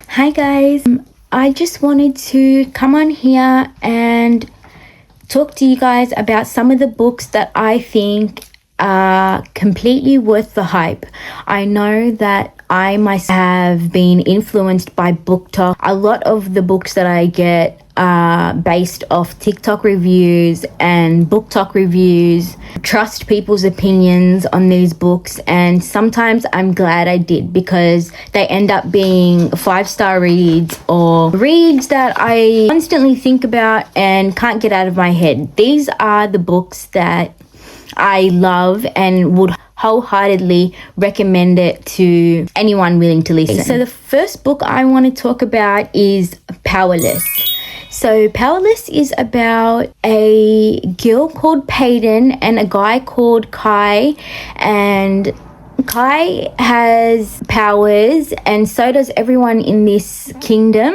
Hi guys, I just wanted to come on here and talk to you guys about some of the books that I think are completely worth the hype. I know that I myself have been influenced by Booktok. A lot of the books that I get are based off TikTok reviews and Booktok reviews. Trust people's opinions on these books, and sometimes I'm glad I did because they end up being 5-star reads or reads that I constantly think about and can't get out of my head. These are the books that I love and would wholeheartedly recommend it to anyone willing to listen. So the first book I want to talk about is Powerless. So Powerless is about a girl called Peyton and a guy called Kai, and Kai has powers and so does everyone in this kingdom,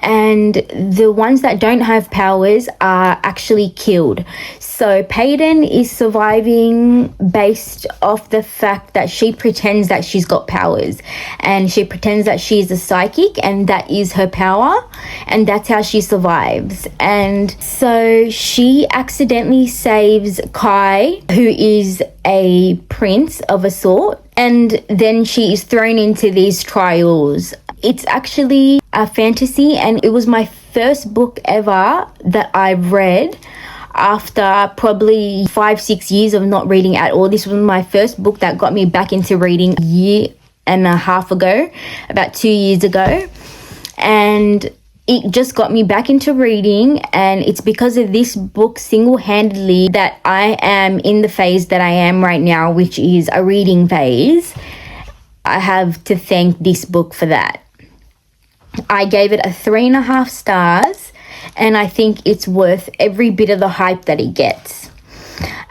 and the ones that don't have powers are actually killed. So Peyton is surviving based off the fact that she pretends that she's got powers, and she pretends that she's a psychic and that is her power, and that's how she survives. And so she accidentally saves Kai, who is a prince of a sort, and then she is thrown into these trials. It's actually a fantasy, and it was my first book ever that I've read after probably 5-6 years of not reading at all. This was my first book that got me back into reading a year and a half ago, about 2 years ago. And it just got me back into reading, and it's because of this book single-handedly that I am in the phase that I am right now, which is a reading phase. I have to thank this book for that. I gave it a 3.5 stars, and I think it's worth every bit of the hype that it gets.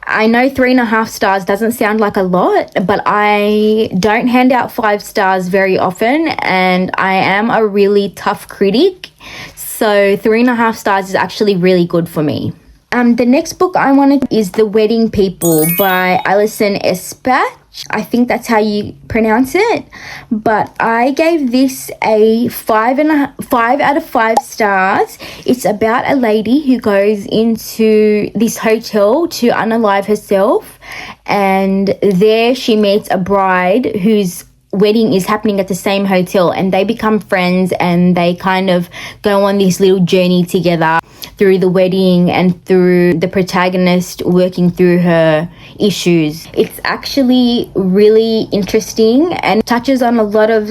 I know 3.5 stars doesn't sound like a lot, but I don't hand out 5 stars very often, and I am a really tough critic. So 3.5 stars is actually really good for me. The next book I wanted is The Wedding People by Alison Espach. I think that's how you pronounce it. But I gave this a 5 out of 5 stars. It's about a lady who goes into this hotel to unalive herself, and there she meets a bride whose wedding is happening at the same hotel, and they become friends, and they kind of go on this little journey together through the wedding and through the protagonist working through her issues. It's actually really interesting and touches on a lot of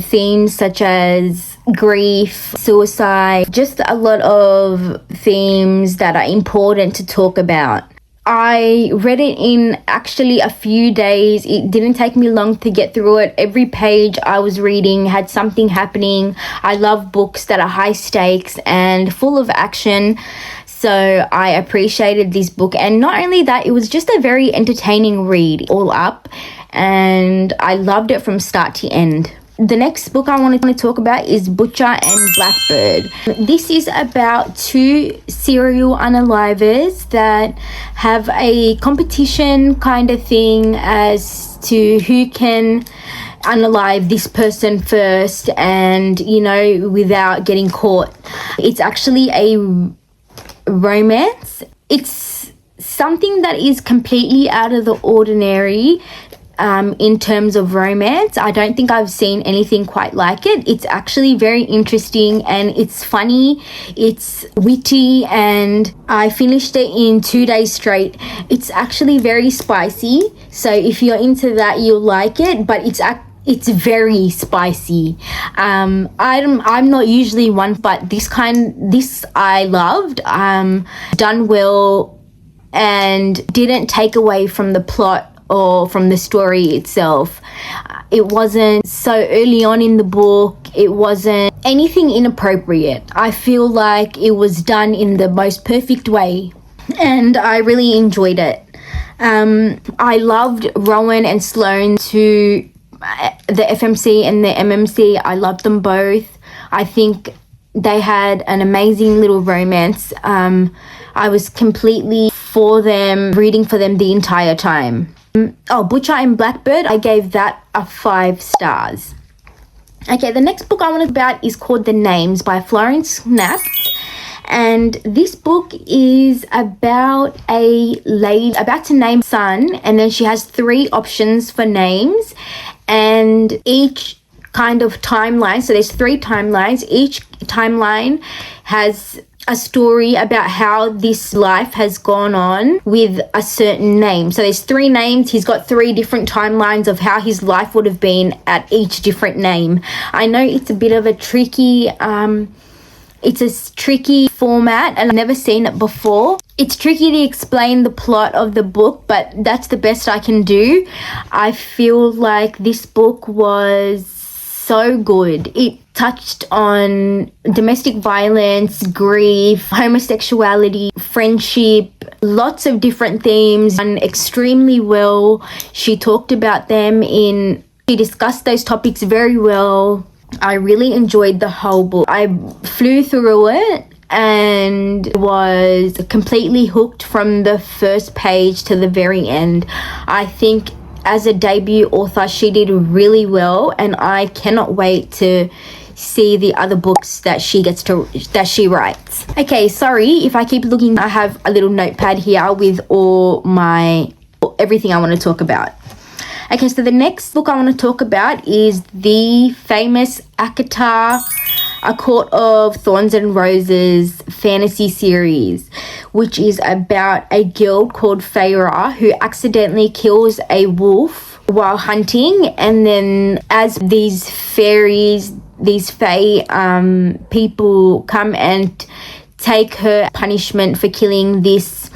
themes such as grief, suicide, just a lot of themes that are important to talk about. I read it in actually a few days. It didn't take me long to get through it. Every page I was reading had something happening. I love books that are high stakes and full of action. So I appreciated this book. And not only that, it was just a very entertaining read all up. And I loved it from start to end. The next book I want to talk about is Butcher and Blackbird. This is about 2 serial unalivers that have a competition kind of thing as to who can unalive this person first and, without getting caught. It's actually a romance. It's something that is completely out of the ordinary. In terms of romance, I don't think I've seen anything quite like it. It's actually very interesting, and it's funny, it's witty, and I finished it in 2 days straight. It's actually very spicy, so if you're into that, you'll like it, but it's very spicy. I'm not usually one, but this I loved. Done well and didn't take away from the plot or from the story itself. It wasn't so early on in the book. It wasn't anything inappropriate. I feel like it was done in the most perfect way, and I really enjoyed it. I loved Rowan and Sloane to the FMC and the MMC. I loved them both. I think they had an amazing little romance. I was completely for them, reading for them the entire time. Butcher and Blackbird, I gave that a 5 stars. Okay, the next book I want to talk about is called The Names by Florence Knapps. And this book is about a lady about to name son, and then she has 3 options for names, and each kind of timeline, so there's 3 timelines, each timeline has a story about how this life has gone on with a certain name. So there's 3 names. He's got 3 different timelines of how his life would have been at each different name. I know it's a bit of a tricky format, and I've never seen it before. It's tricky to explain the plot of the book, but that's the best I can do. I feel like this book was so good. It touched on domestic violence, grief, homosexuality, friendship, lots of different themes, and extremely well. She talked about them she discussed those topics very well. I really enjoyed the whole book. I flew through it and was completely hooked from the first page to the very end. I think as a debut author, she did really well, and I cannot wait to see the other books that she writes. Okay, sorry if I keep looking. I have a little notepad here with everything I want to talk about. Okay, so the next book I want to talk about is the famous ACOTAR, A Court of Thorns and Roses fantasy series, which is about a girl called Feyre who accidentally kills a wolf while hunting, and then as these fairies, these fae people come and take her punishment for killing this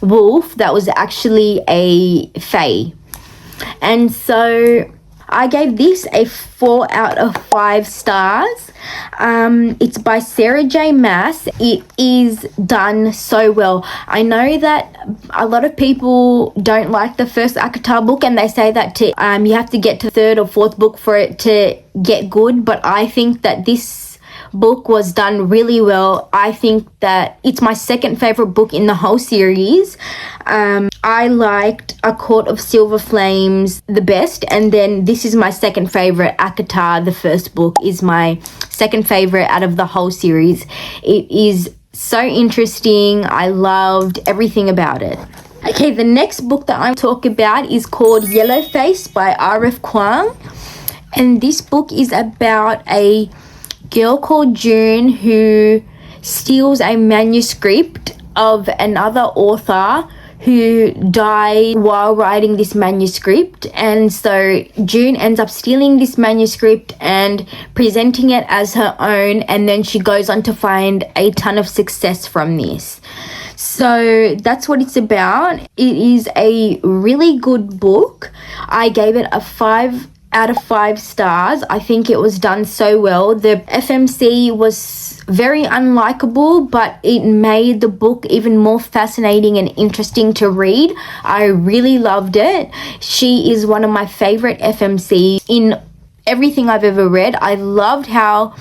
wolf that was actually a fae. And so I gave this a 4 out of 5 stars. It's by Sarah J. Maas. It is done so well. I know that a lot of people don't like the first ACOTAR book, and they say that you have to get to the 3rd or 4th book for it to get good, but I think that this book was done really well. I think that it's my 2nd favorite book in the whole series. I liked A Court of Silver Flames the best, and then this is my 2nd favorite. ACOTAR, the first book, is my 2nd favorite out of the whole series. It is so interesting. I loved everything about it. Okay, the next book that I'm talking about is called Yellowface by R.F. Kuang, and this book is about a girl called June who steals a manuscript of another author who died while writing this manuscript, and so June ends up stealing this manuscript and presenting it as her own, and then she goes on to find a ton of success from this. So that's what it's about. It is a really good book. I gave it a 5 out of 5 stars. I think it was done so well. The FMC was very unlikable, but it made the book even more fascinating and interesting to read. I really loved it. She is one of my favorite FMC in everything I've ever read. I loved how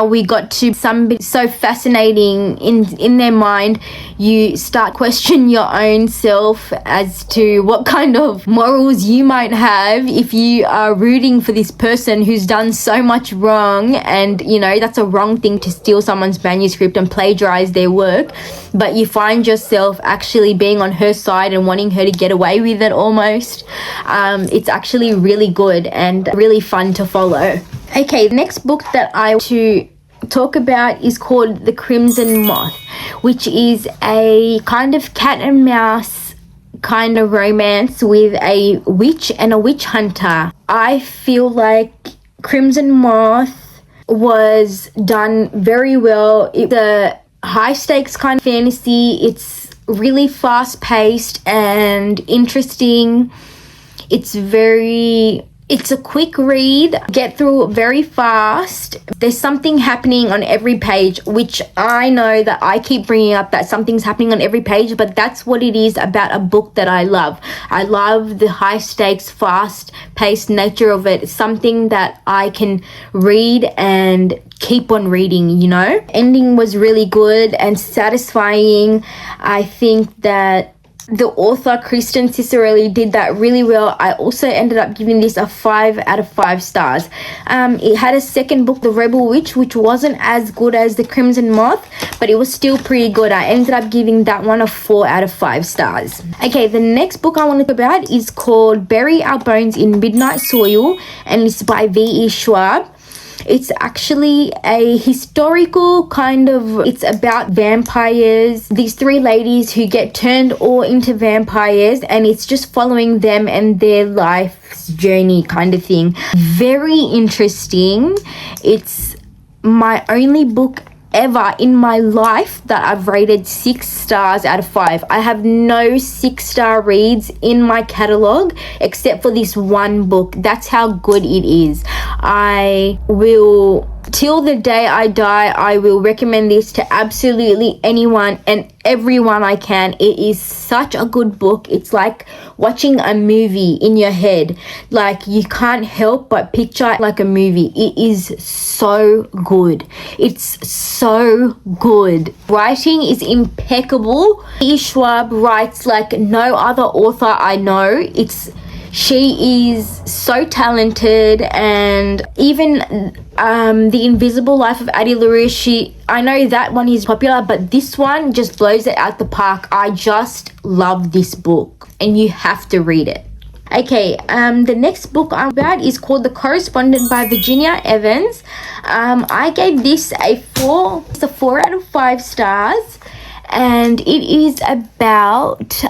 we got to somebody so fascinating in their mind. You start questioning your own self as to what kind of morals you might have if you are rooting for this person who's done so much wrong, and that's a wrong thing to steal someone's manuscript and plagiarize their work, but you find yourself actually being on her side and wanting her to get away with it almost. It's actually really good and really fun to follow. Okay, the next book that I want to talk about is called The Crimson Moth, which is a kind of cat and mouse kind of romance with a witch and a witch hunter. I feel like Crimson Moth was done very well. It's a high stakes kind of fantasy. It's really fast paced and interesting. It's a quick read, get through very fast. There's something happening on every page, which I know that I keep bringing up that something's happening on every page, but that's what it is about a book that I love. I love the high stakes, fast paced nature of it. It's something that I can read and keep on reading, Ending was really good and satisfying. I think that The author, Kristen Ciccarelli, did that really well. I also ended up giving this a 5 out of 5 stars. It had a second book, The Rebel Witch, which wasn't as good as The Crimson Moth, but it was still pretty good. I ended up giving that one a 4 out of 5 stars. Okay, the next book I want to talk about is called Bury Our Bones in Midnight Soil, and it's by V.E. Schwab. It's actually a historical kind of, it's about vampires, these 3 ladies who get turned all into vampires, and it's just following them and their life's journey kind of thing. Very interesting. It's my only book ever in my life that I've rated 6 stars out of 5. I have no 6-star reads in my catalog except for this one book. That's how good it is. I will, till the day I die, I will recommend this to absolutely anyone and everyone I can. It is such a good book. It's like watching a movie in your head. Like, you can't help but picture it like a movie. It is so good. It's so good. Writing is impeccable. E. Schwab writes like no other author I know. She is so talented, and even The Invisible Life of Addie LaRue, I know that one is popular, but this one just blows it out the park. I just love this book, and you have to read it. Okay, the next book I'm about is called The Correspondent by Virginia Evans. I gave this a 4. It's a 4 out of 5 stars, and it is about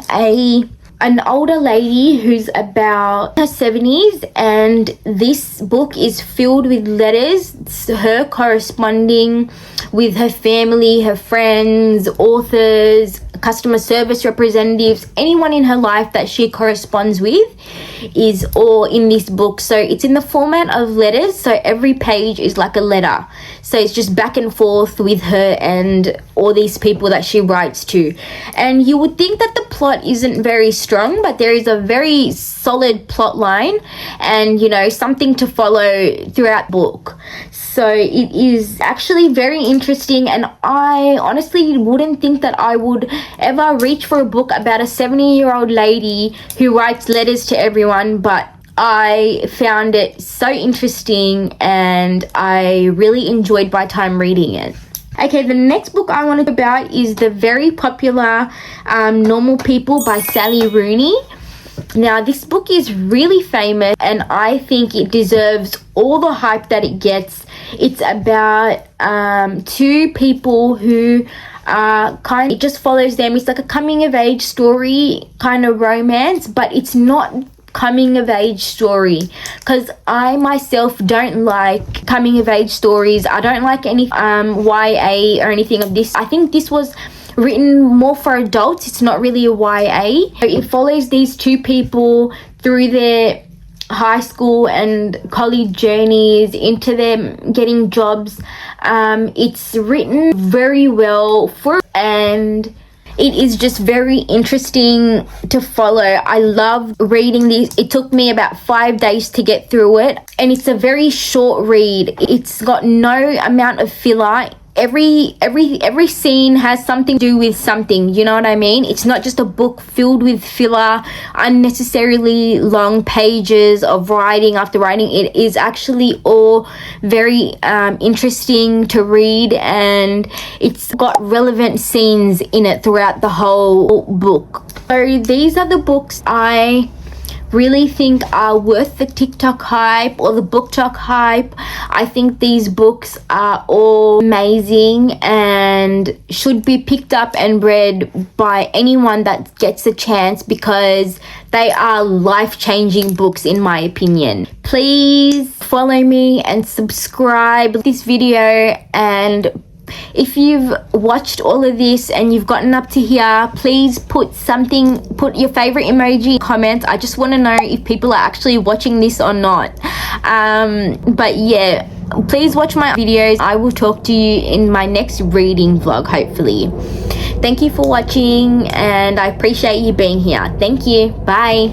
an older lady who's about her 70s, and this book is filled with letters, her corresponding with her family, her friends, authors, customer service representatives, anyone in her life that she corresponds with is all in this book. So it's in the format of letters, so every page is like a letter. So it's just back and forth with her and all these people that she writes to. And you would think that the plot isn't very strong, but there is a very solid plot line and, you know, something to follow throughout the book. So it is actually very interesting, and I honestly wouldn't think that I would ever reach for a book about a 70-year-old lady who writes letters to everyone, but I found it so interesting and I really enjoyed my time reading it. Okay, the next book I want to talk about is the very popular Normal People by Sally Rooney. Now, this book is really famous and I think it deserves all the hype that it gets. It's about 2 people who it just follows them. It's like a coming of age story kind of romance, but it's not coming of age story, because I myself don't like coming of age stories. I don't like any YA or anything of this. I think this was written more for adults. It's not really a YA. It follows these 2 people through their high school and college journeys into them getting jobs. It's written very well and it is just very interesting to follow. I love reading these. It took me about 5 days to get through it, and it's a very short read. It's got no amount of filler. Every scene has something to do with something, you know what I mean? It's not just a book filled with filler, unnecessarily long pages of writing after writing. It is actually all very interesting to read, and it's got relevant scenes in it throughout the whole book. So these are the books I really think are worth the TikTok hype or the Booktok hype. I think these books are all amazing and should be picked up and read by anyone that gets a chance, because they are life-changing books in my opinion. Please follow me and subscribe to this video, and if you've watched all of this and you've gotten up to here, please put your favorite emoji in comments. I just want to know if people are actually watching this or not. But yeah, please watch my videos. I will talk to you in my next reading vlog, hopefully. Thank you for watching, and I appreciate you being here. Thank you. Bye.